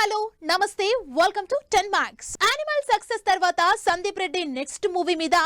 Hello నమస్తే welcome to 10 Max. Animal success తర్వాత Sandeep Reddy next movie మీద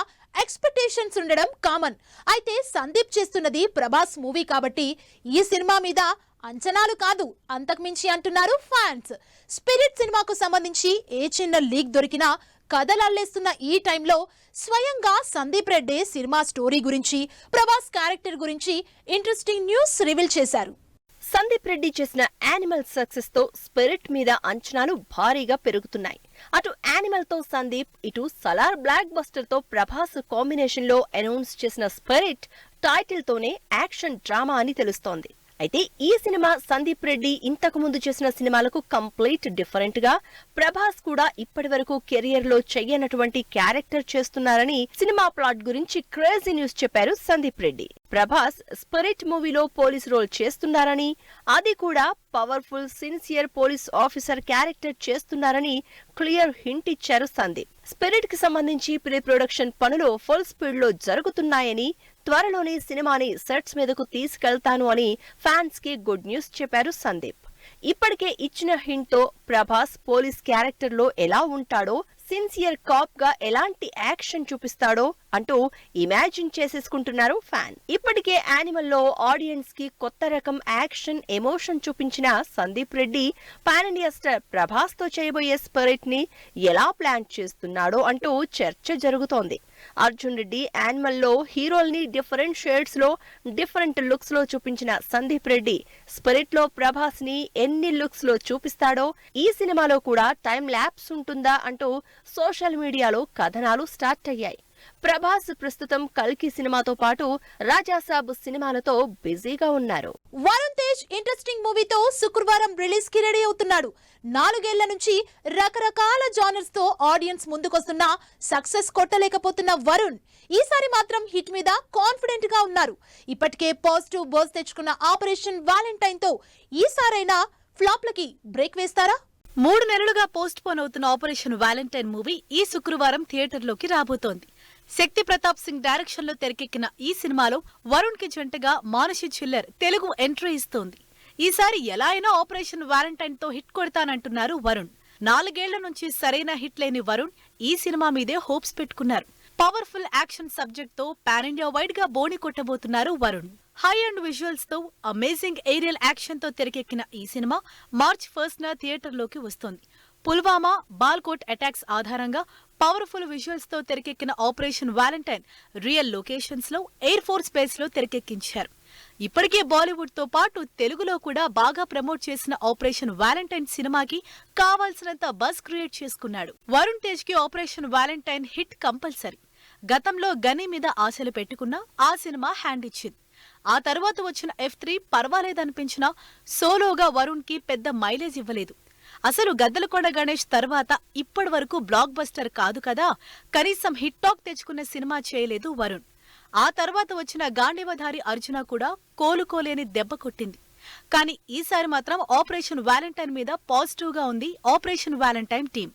ఎక్స్పెక్టేషన్స్ ఉండడం కామన్. అయితే సందీప్ చేస్తున్నది ప్రభాస్ మూవీ కాబట్టి ఈ సినిమా మీద అంచనాలు కాదు అంతకు మించి అంటున్నారు ఫ్యాన్స్. స్పిరిట్ సినిమాకు సంబంధించి ఏ చిన్న లీక్ దొరికినా కథలల్లేస్తున్న ఈ టైంలో స్వయంగా సందీప్ రెడ్డి సినిమా స్టోరీ గురించి, ప్రభాస్ క్యారెక్టర్ గురించి ఇంట్రెస్టింగ్ న్యూస్ రివీల్ చేశారు. సందీప్ రెడ్డి చేసిన యానిమల్ సక్సెస్ తో స్పిరిట్ మీద అంచనాలు భారీగా పెరుగుతున్నాయి. అటు యానిమల్ తో సందీప్, ఇటు సలార్ బ్లాక్ బస్టర్ తో ప్రభాస్ కాంబినేషన్ లో అనౌన్స్ చేసిన స్పిరిట్ టైటిల్ తోనే యాక్షన్ డ్రామా అని తెలుస్తోంది. అయితే ఈ సినిమా సందీప్ రెడ్డి ఇంతకు ముందు చేసిన సినిమాలకు కంప్లీట్ డిఫరెంట్ గా, ప్రభాస్ కూడా ఇప్పటి వరకు కెరియర్ లో చెయ్యనటువంటి క్యారెక్టర్ చేస్తున్నారని సినిమా ప్లాట్ గురించి క్రేజీ న్యూస్ చెప్పారు సందీప్ రెడ్డి. ప్రభాస్ స్పిరిట్ మూవీలో పోలీస్ రోల్ చేస్తున్నారని, అది కూడా powerful sincere police officer character చేస్తున్నారని క్లియర్ హింట్ ఇచ్చారు సందీప్. స్పిరిట్ కి సంబంధించి ప్రీ ప్రొడక్షన్ పనులు ఫుల్ స్పీడ్ లో జరుగుతున్నాయని, త్వరలోనే సినిమాని సెట్స్ మీదకు తీసుకెళ్తాను అని ఫ్యాన్స్ కి గుడ్ న్యూస్ చెప్పారు సందీప్. ఇప్పటికే ఇచ్చిన హింట్ తో ప్రభాస్ పోలీస్ క్యారెక్టర్ లో ఎలా ఉంటాడో, సిన్సియర్ కాప్ గా ఎలాంటి యాక్షన్ చూపిస్తాడో అంటూ ఇమాజిన్ చేసేసుకుంటున్నారు ఫ్యాన్. ఇప్పటికే యానిమల్ లో ఆడియన్స్ కి కొత్త రకం యాక్షన్ ఎమోషన్ చూపించిన Sandeep Reddy pan India star Prabhas తో చేయబోయే స్పిరిట్ ని ఎలా ప్లాన్ చేస్తున్నాడో అంటూ చర్చ జరుగుతోంది. అర్జున్ రెడ్డి యానిమల్ లో హీరోల్ని డిఫరెంట్ షేడ్స్ లో, డిఫరెంట్ లుక్స్ లో చూపించిన సందీప్ రెడ్డి స్పిరిట్ లో ప్రభాస్ ని ఎన్ని లుక్స్ లో చూపిస్తాడో, ఈ సినిమాలో కూడా టైం ల్యాప్స్ ఉంటుందా అంటూ సోషల్ మీడియాలో కథనాలు స్టార్ట్ అయ్యాయి. ప్రభాస్ ప్రస్తుతం కల్కి సినిమాతో పాటు రాజాసాబ్ సినిమాలతో బిజీగా ఉన్నారు. వరుణ్ తేజ్ ఇంట్రెస్టింగ్ మూవీతో శుక్రవారం రిలీజ్ కి రెడీ అవుతున్నాడు. 4 ఏళ్ల నుంచి రకరకాల జానర్స్ తో ఆడియన్స్ ముందుకొస్తున్నా సక్సెస్ కొట్టలేకపోతున్న వరుణ్ ఈసారి మాత్రం హిట్ మీద కాన్ఫిడెంట్ గా ఉన్నారు. ఇప్పటికే పాజిటివ్ బజ్ తెచ్చుకున్న ఆపరేషన్ వాలెంటైన్ తో ఈసారైనా ఫ్లాప్లకి బ్రేక్ వేస్తారా? 3 నెలలుగా పోస్ట్ పోన్ అవుతున్న ఆపరేషన్ వాలెంటైన్ మూవీ ఈ శుక్రవారం థియేటర్లోకి రాబోతోంది. శక్తి ప్రతాప్ సింగ్ డైరెక్షన్ లో తెరకెక్కిన ఈ సినిమాలో వరుణ్ కి జంటగా మానసి చిల్లర్ తెలుగు ఎంట్రీ ఇస్తోంది. ఈసారి ఎలా అయినా ఆపరేషన్ వాలెంటైన్ తో హిట్ కొడతానంటున్నారు వరుణ్. 4 ఏళ్ల నుంచి సరైన హిట్ లేని వరుణ్ ఈ సినిమా మీదే హోప్స్ పెట్టుకున్నారు. పవర్ఫుల్ యాక్షన్ సబ్జెక్ట్ తో పాన్ ఇండియా వైడ్ గా బోని కొట్టబోతున్నారు వరుణ్. హై అండ్ విజువల్స్ తో అమేజింగ్ ఏరియల్ యాక్షన్ తో తెరకెక్కిన ఈ సినిమా మార్చ్ 1న థియేటర్లోకి వస్తోంది. పుల్వామా, బాల్కోట్ అటాక్స్ ఆధారంగా పవర్ఫుల్ విజువల్స్ తో తెరకెక్కిన ఆపరేషన్ వాలెంటైన్ రియల్ లొకేషన్స్ లో ఎయిర్ ఫోర్స్ బేస్ లో తెరకెక్కించారు. ఇప్పటికే బాలీవుడ్ తో పాటు తెలుగులో కూడా బాగా ప్రమోట్ చేసిన ఆపరేషన్ వాలెంటైన్ సినిమాకి కావాల్సినంత బజ్ క్రియేట్ చేసుకున్నాడు. వరుణ్ తేజ్ కి ఆపరేషన్ వాలెంటైన్ హిట్ కంపల్సరీ. గతంలో గని మీద ఆశలు పెట్టుకున్నా ఆ సినిమా హ్యాండ్ ఇచ్చింది. ఆ తర్వాత వచ్చిన F3 పర్వాలేదనిపించినా సోలోగా వరుణ్ కి పెద్ద మైలేజ్ ఇవ్వలేదు. అసలు గద్దలకొండ గణేష్ తర్వాత ఇప్పటి వరకు బ్లాక్ బస్టర్ కాదు కదా, కనీసం హిట్ టాక్ తెచ్చుకున్న సినిమా చేయలేదు వరుణ్. ఆ తర్వాత వచ్చిన గాంధీవధారి అర్జున కూడా కోలుకోలేని దెబ్బ కొట్టింది. కానీ ఈసారి మాత్రం ఆపరేషన్ వాలెంటైన్ మీద పాజిటివ్ గా ఉంది operation Valentine team.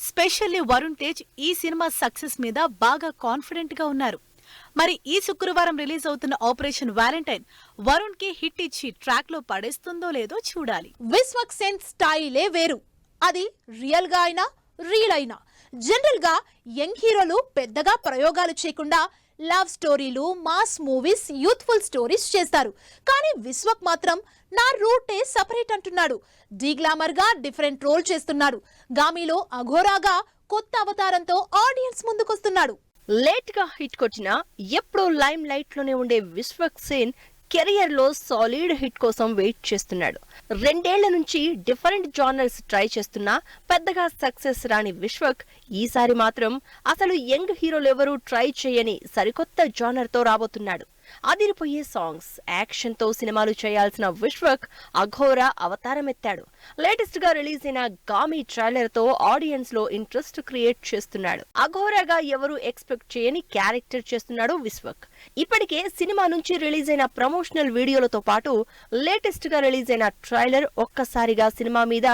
Specially Varun Tej ఈ సినిమా సక్సెస్ మీద బాగా కాన్ఫిడెంట్ గా ఉన్నారు. మరి ఈ శుక్రవారం రిలీజ్ అవుతున్న ఆపరేషన్ వాలెంటైన్ వరుణ్ కి హిట్ ఇచ్చి ట్రాక్ లో పడేస్తుందో లేదో చూడాలి. విశ్వక్ సేన్ స్టైలే వేరు. అది రియల్ గా అయినా రీల్ అయినా జనరల్ గా యంగ్ హీరోలు పెద్దగా ప్రయోగాలు చేయకుండా లవ్ స్టోరీలు, మాస్ మూవీస్, యూత్ఫుల్ స్టోరీస్ చేస్తారు. కానీ విశ్వక్ మాత్రం నా రూటే సపరేట్ అంటున్నాడు. డీగ్లామర్ గా డిఫరెంట్ రోల్ చేస్తున్నాడు. గామిలో అఘోరాగా కొత్త అవతారంతో ఆడియన్స్ ముందుకొస్తున్నాడు. లేట్ గా హిట్ కొట్టినా ఎప్పుడూ లైమ్ లైట్ లోనే ఉండే విశ్వక్ సేన్ కెరియర్ లో సాలిడ్ హిట్ కోసం వెయిట్ చేస్తున్నాడు. 2 ఏళ్ల నుంచి డిఫరెంట్ జానర్స్ ట్రై చేస్తున్నా పెద్దగా సక్సెస్ రాని విశ్వక్ ఈసారి మాత్రం అసలు యంగ్ హీరోలెవరూ ట్రై చేయని సరికొత్త జానర్ తో రాబోతున్నాడు. అదిరిపోయే సాంగ్స్, యాక్షన్ తో సినిమాలు చేయాల్సిన విశ్వక్ అఘోరా అవతారమెత్తాడు. లేటెస్ట్ గా రిలీజ్ అయిన గామి ట్రైలర్ తో ఆడియన్స్ లో ఇంట్రెస్ట్ క్రియేట్ చేస్తున్నాడు. అఘోరాగా ఎవరు ఎక్స్పెక్ట్ చేయని క్యారెక్టర్ చేస్తున్నాడు విశ్వక్. ఇప్పటికే సినిమా నుంచి రిలీజ్ అయిన ప్రమోషనల్ వీడియోలతో పాటు లేటెస్ట్ గా రిలీజ్ అయిన ట్రైలర్ ఒక్కసారిగా సినిమా మీద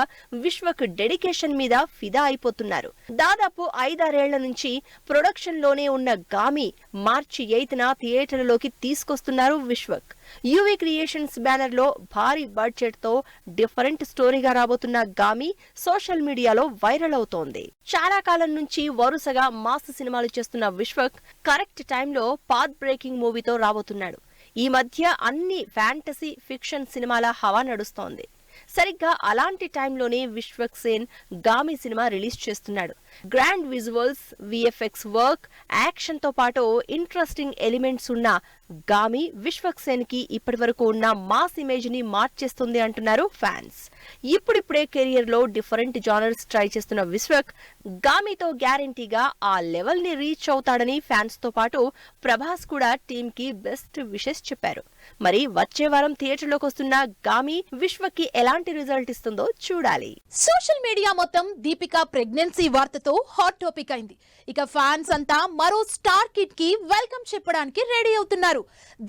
విశ్వక్ డెడికేషన్ మీద ఫిదా అయిపోతున్నారు. దాదాపు 5-6 ఏళ్ల నుంచి ప్రొడక్షన్ లోనే ఉన్న గామి మార్చి 8న థియేటర్లోకి తీసుకొస్తున్నారు విశ్వక్. యువి క్రియేషన్స్ బ్యానర్ లో భారీ బడ్జెట్ తో డిఫరెంట్ స్టోరీగా రాబోతున్న గామి సోషల్ మీడియాలో వైరల్ అవుతోంది. చాలా కాలం నుంచి వరుసగా మాస్ సినిమాలు చేస్తున్న విశ్వక్ కరెక్ట్ టైంలో పాత్ బ్రేకింగ్ మూవీతో రాబోతున్నాడు. ఈ మధ్య అన్ని ఫ్యాంటసీ ఫిక్షన్ సినిమాల హవా నడుస్తోంది. సరిగ్గా అలాంటి టైంలోనే విశ్వక్ సేన్ గామి సినిమా రిలీజ్ చేస్తున్నాడు. Grand visuals, VFX work, action తో పాటు ఇంట్రెస్టింగ్ ఎలిమెంట్స్ ఉన్న గామి విశ్వక్ సేన్ కి ఇప్పటి వరకు ఉన్న మాస్ ఇమేజ్ ని మార్చేస్తుంది అంటున్నారు ఫ్యాన్స్. ఇప్పుడిప్పుడే కెరియర్ లో డిఫరెంట్ జానర్స్ ట్రై చేస్తున్న విశ్వక్ గామితో గ్యారంటీగా ఆ లెవెల్ ని రీచ్ అవుతాడని ఫ్యాన్స్ తో పాటు ప్రభాస్ కూడా టీమ్ కి బెస్ట్ విషెస్ చెప్పారు. మరి వచ్చే వారం థియేటర్లోకి వస్తున్న గామి విశ్వక్ కి ఎలాంటి రిజల్ట్ ఇస్తుందో చూడాలి. సోషల్ మీడియా మొత్తం దీపిక ప్రెగ్నెన్సీ వార్తతో హాట్ టాపిక్ అయింది. ఇక ఫ్యాన్స్ అంతా మరో స్టార్ కిడ్ కి వెల్కమ్ చెప్పడానికి రెడీ అవుతున్నారు.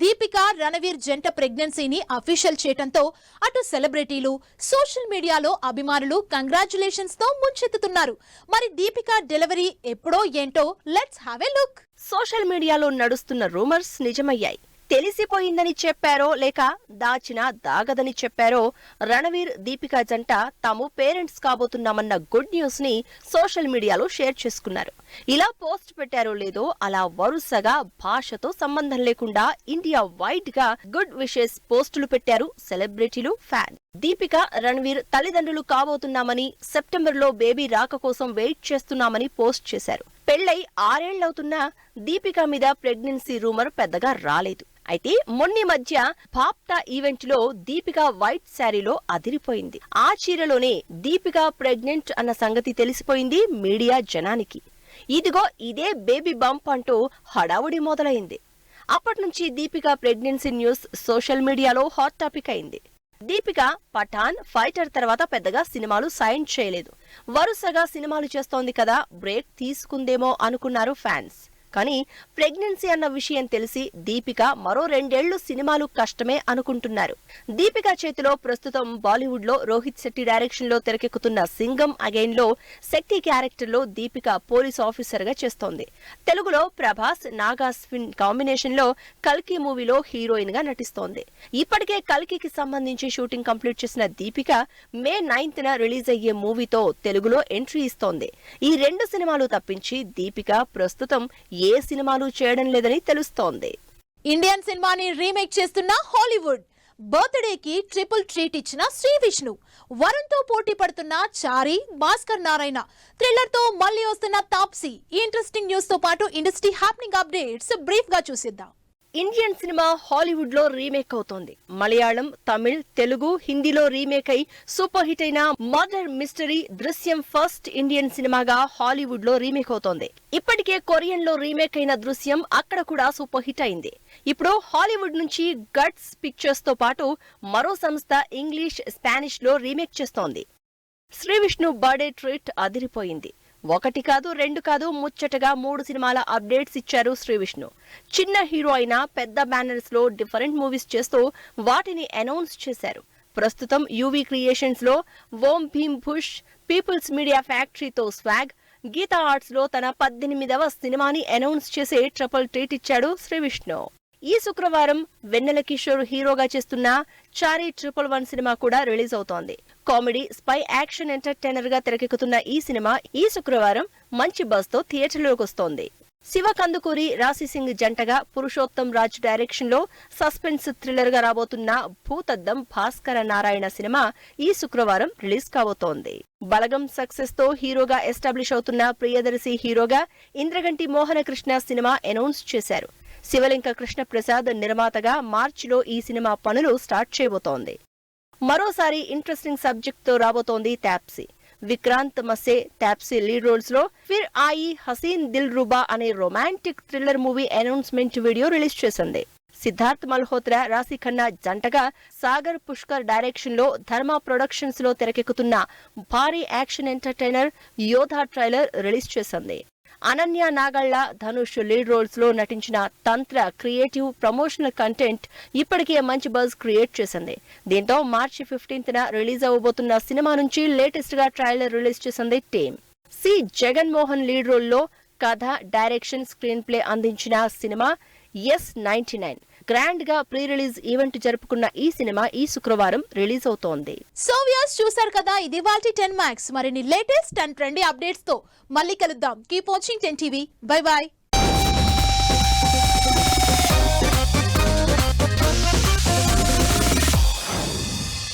దీపిక రణవీర్ జంట ప్రెగ్నెన్సీని అఫీషియల్ చేయడంతో అటు సెలబ్రిటీలు, సోషల్ మీడియాలో అభిమానులు కంగ్రాచులేషన్స్ తో ముంచెత్తుతున్నారు. మరి దీపిక డెలివరీ ఎప్పుడో ఏంటో let's have a look. Social మీడియాలో నడుస్తున్న రూమర్స్ నిజమయ్యాయి. తెలిసిపోయిందని చెప్పారో లేక దాచినా దాగదని చెప్పారో రణవీర్ దీపిక జంట తాము పేరెంట్స్ కాబోతున్నామన్న గుడ్ న్యూస్ ని సోషల్ మీడియాలో షేర్ చేసుకున్నారు. ఇలా పోస్ట్ పెట్టారో లేదో అలా వరుసగా భాషతో సంబంధం లేకుండా ఇండియా వైడ్ గా గుడ్ విషెస్ పోస్టులు పెట్టారు సెలబ్రిటీలు, ఫ్యాన్స్. దీపిక, రణవీర్ తల్లిదండ్రులు కాబోతున్నామని, సెప్టెంబర్ లో బేబీ రాక కోసం వెయిట్ చేస్తున్నామని పోస్ట్ చేశారు. పెళ్లై 6 ఏళ్లవుతున్నా దీపిక మీద ప్రెగ్నెన్సీ రూమర్ పెద్దగా రాలేదు. అయితే మొన్నీ మధ్య బాప్టా ఈవెంట్ లో దీపిక వైట్ శారీలో అదిరిపోయింది. ఆ చీరలోనే దీపిక ప్రెగ్నెంట్ అన్న సంగతి తెలిసిపోయింది మీడియా జనానికి. ఇదిగో ఇదే బేబీ బంప్ అంటూ హడావుడి మొదలైంది. అప్పట్నుంచి దీపిక ప్రెగ్నెన్సీ న్యూస్ సోషల్ మీడియాలో హాట్ టాపిక్ అయింది. దీపిక పఠాన్, ఫైటర్ తర్వాత పెద్దగా సినిమాలు సైన్ చేయలేదు. వరుసగా సినిమాలు చేస్తోంది కదా, బ్రేక్ తీసుకుందేమో అనుకున్నారు ఫ్యాన్స్. కానీ ప్రెగ్నెన్సీ అన్న విషయం తెలిసి దీపిక మరో 2 ఏళ్లు సినిమాలు కష్టమే అనుకుంటున్నారు. దీపిక చేతిలో ప్రస్తుతం బాలీవుడ్ లో రోహిత్ శెట్టి డైరెక్షన్ లో తెరకెక్కుతున్న సింగం అగైన్ లో శక్తి క్యారెక్టర్ లో దీపిక పోలీస్ ఆఫీసర్ గా చేస్తోంది. తెలుగులో ప్రభాస్, నాగ్ అశ్విన్ కాంబినేషన్ లో కల్కి మూవీలో హీరోయిన్ గా నటిస్తోంది. ఇప్పటికే కల్కికి సంబంధించి షూటింగ్ కంప్లీట్ చేసిన దీపిక మే 9న రిలీజ్ అయ్యే మూవీతో తెలుగులో ఎంట్రీ ఇస్తోంది. ఈ 2 సినిమాలు తప్పించి దీపిక ప్రస్తుతం ఏ సినిమాలు చేయడం లేదని తెలుస్తోంది. ఇండియన్ సినిమాని రీమేక్ చేస్తున్న హాలీవుడ్. బర్త్డేకి ట్రిపుల్ ట్రీట్ ఇచ్చిన శ్రీ విష్ణు, వరుణ్ తో పోటీ పడుతున్న చారి, భాస్కర్ నారాయణ, థ్రిల్లర్ తో మళ్ళీ వస్తున్న తాప్సీ. ఈ ఇంట్రెస్టింగ్ న్యూస్ తో పాటు ఇండస్ట్రీ హ్యాపెనింగ్ అప్డేట్స్ బ్రీఫ్ గా చూసిద్దాం. ఇండియన్ సినిమా హాలీవుడ్ లో రీమేక్ అవుతోంది. మలయాళం, తమిళ్, తెలుగు, హిందీలో రీమేక్ అయి సూపర్ హిట్ అయిన మర్డర్ మిస్టరీ దృశ్యం ఫస్ట్ ఇండియన్ సినిమాగా హాలీవుడ్ లో రీమేక్ అవుతోంది. ఇప్పటికే కొరియన్ లో రీమేక్ అయిన దృశ్యం అక్కడ కూడా సూపర్ హిట్ అయింది. ఇప్పుడు హాలీవుడ్ నుంచి గట్స్ పిక్చర్స్ తో పాటు మరో సంస్థ ఇంగ్లీష్, స్పానిష్ లో రీమేక్ చేస్తోంది. శ్రీ విష్ణు బర్త్డే ట్రీట్ అదిరిపోయింది. 1 కాదు 2 కాదు ముచ్చటగా 3 సినిమాల అప్డేట్స్ ఇచ్చారు శ్రీ విష్ణు. చిన్న హీరో అయినా పెద్ద బ్యానర్స్ లో డిఫరెంట్ మూవీస్ చేస్తూ వాటిని అనౌన్స్ చేశారు. ప్రస్తుతం యువి క్రియేషన్స్ లో ఓం భీమ్ భుష్, పీపుల్స్ మీడియా ఫ్యాక్టరీతో స్వాగ్, గీతా ఆర్ట్స్ లో తన 18వ సినిమాని అనౌన్స్ చేసే ట్రిపుల్ ట్రీట్ ఇచ్చాడు శ్రీ విష్ణు. ఈ శుక్రవారం వెన్నెల కిషోర్ హీరోగా చేస్తున్న చారి 111 సినిమా కూడా రిలీజ్ అవుతోంది. కామెడీ, స్పై యాక్షన్ ఎంటర్టైనర్ గా తెరకెక్కుతున్న ఈ సినిమా ఈ శుక్రవారం మంచి బజ్ తో థియేటర్లోకి వస్తోంది. శివ కందుకూరి, రాశి సింగ్ జంటగా పురుషోత్తం రాజ్ డైరెక్షన్ లో సస్పెన్స్ థ్రిల్లర్ గా రాబోతున్న భూతద్దం భాస్కర నారాయణ సినిమా ఈ శుక్రవారం రిలీజ్ కాబోతోంది. బలగం సక్సెస్ తో హీరోగా ఎస్టాబ్లిష్ అవుతున్న ప్రియదర్శి హీరోగా ఇంద్రగంటి మోహనకృష్ణ సినిమా అనౌన్స్ చేశారు. శివలింక కృష్ణ ప్రసాద్ నిర్మాతగా మార్చిలో ఈ సినిమా పనులు స్టార్ట్ చేయబోతోంది. మరోసారి ఇంట్రెస్టింగ్ సబ్జెక్ట్ తో రాబోతోంది తాప్సీ. విక్రాంత్ మసే తాప్సీ లీడ్ రోల్స్ లో ఫిర్ ఆయి హసీన్ దిల్ రుబా అనే romantic thriller movie announcement video release చేసింది. సిద్ధార్థ్ మల్హోత్రా, రాశి ఖన్నా జంటగా సాగర్ పుష్కర్ డైరెక్షన్ లో ధర్మ ప్రొడక్షన్స్ లో తెరకెక్కుతున్న భారీ యాక్షన్ ఎంటర్టైనర్ యోధా ట్రైలర్ రిలీజ్ చేసింది. అనన్య నాగళ్ల, ధనుష్ లీడ్ రోల్స్ లో నటించిన తంత్ర క్రియేటివ్ ప్రమోషనల్ కంటెంట్ ఇప్పటికే మంచి బజ్ క్రియేట్ చేసింది. దీంతో మార్చి 15న రిలీజ్ అవ్వబోతున్న సినిమా నుంచి లేటెస్ట్ గా ట్రైలర్ రిలీజ్ చేసింది team. C Jaganmohan lead role లో కథ, డైరెక్షన్, స్క్రీన్ ప్లే అందించిన సినిమా S99 గ్రాండ్ గా ప్రీ రిలీజ్ ఈవెంట్ జరుపుకున్న ఈ సినిమా ఈ శుక్రవారం రిలీజ్ అవుతోంది. సో వ్యూయర్స్ చూసారు కదా, ఇది వాల్టి 10 Max. మరిన్ని లేటెస్ట్ అండ్ ట్రెండీ అప్డేట్స్ తో మళ్ళీ కలుద్దాం. Keep watching 10 TV. By by.